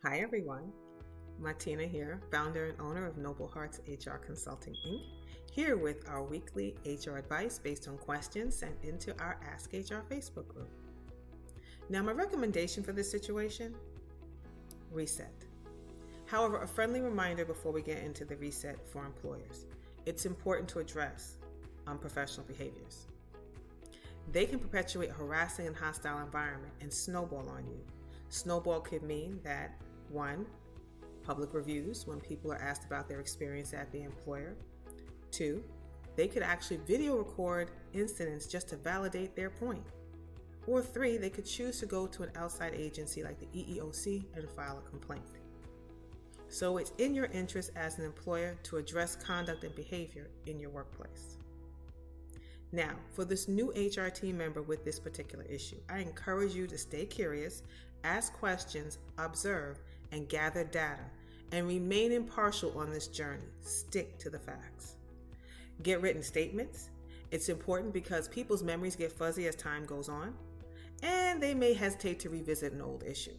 Hi everyone, Martina here, founder and owner of Noble Hearts HR Consulting Inc., here with our weekly HR advice based on questions sent into our Ask HR Facebook group. Now my recommendation for this situation, reset. However, a friendly reminder before we get into the reset for employers. It's important to address unprofessional behaviors. They can perpetuate a harassing and hostile environment and snowball on you. Snowball could mean that 1, public reviews when people are asked about their experience at the employer. 2, they could actually video record incidents just to validate their point. Or 3, they could choose to go to an outside agency like the EEOC and file a complaint. So it's in your interest as an employer to address conduct and behavior in your workplace. Now, for this new HR team member with this particular issue, I encourage you to stay curious, ask questions, observe, and gather data, and remain impartial on this journey. Stick to the facts. Get written statements. It's important because people's memories get fuzzy as time goes on, and they may hesitate to revisit an old issue.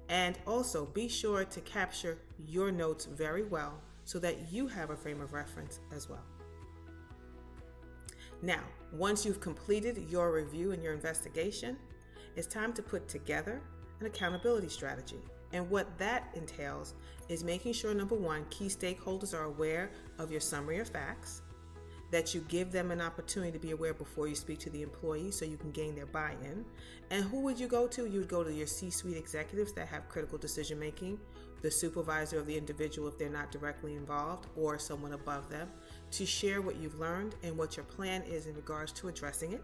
And also be sure to capture your notes very well so that you have a frame of reference as well. Now, once you've completed your review and your investigation, it's time to put together an accountability strategy. And what that entails is making sure, number 1, key stakeholders are aware of your summary of facts, that you give them an opportunity to be aware before you speak to the employee so you can gain their buy-in. And who would you go to? You would go to your C-suite executives that have critical decision making, the supervisor of the individual if they're not directly involved, or someone above them, to share what you've learned and what your plan is in regards to addressing it.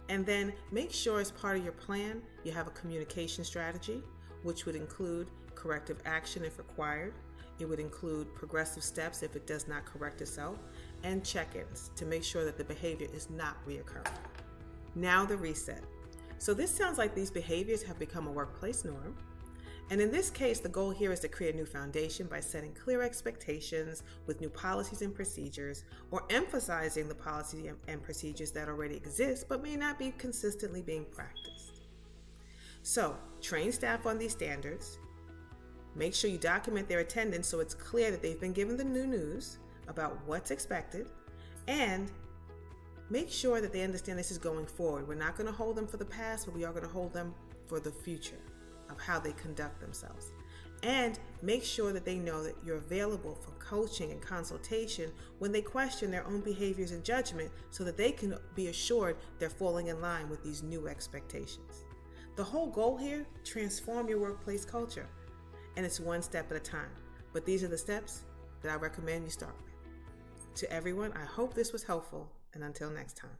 And then make sure as part of your plan, you have a communication strategy, which would include corrective action if required. It would include progressive steps if it does not correct itself, and check-ins to make sure that the behavior is not reoccurring. Now the reset. So this sounds like these behaviors have become a workplace norm. And in this case, the goal here is to create a new foundation by setting clear expectations with new policies and procedures, or emphasizing the policies and procedures that already exist but may not be consistently being practiced. So, train staff on these standards. Make sure you document their attendance so it's clear that they've been given the new news about what's expected, and make sure that they understand this is going forward. We're not going to hold them for the past, but we are going to hold them for the future of how they conduct themselves. And make sure that they know that you're available for coaching and consultation when they question their own behaviors and judgment so that they can be assured they're falling in line with these new expectations. The whole goal here, transform your workplace culture. And it's one step at a time. But these are the steps that I recommend you start with. To everyone, I hope this was helpful, and until next time.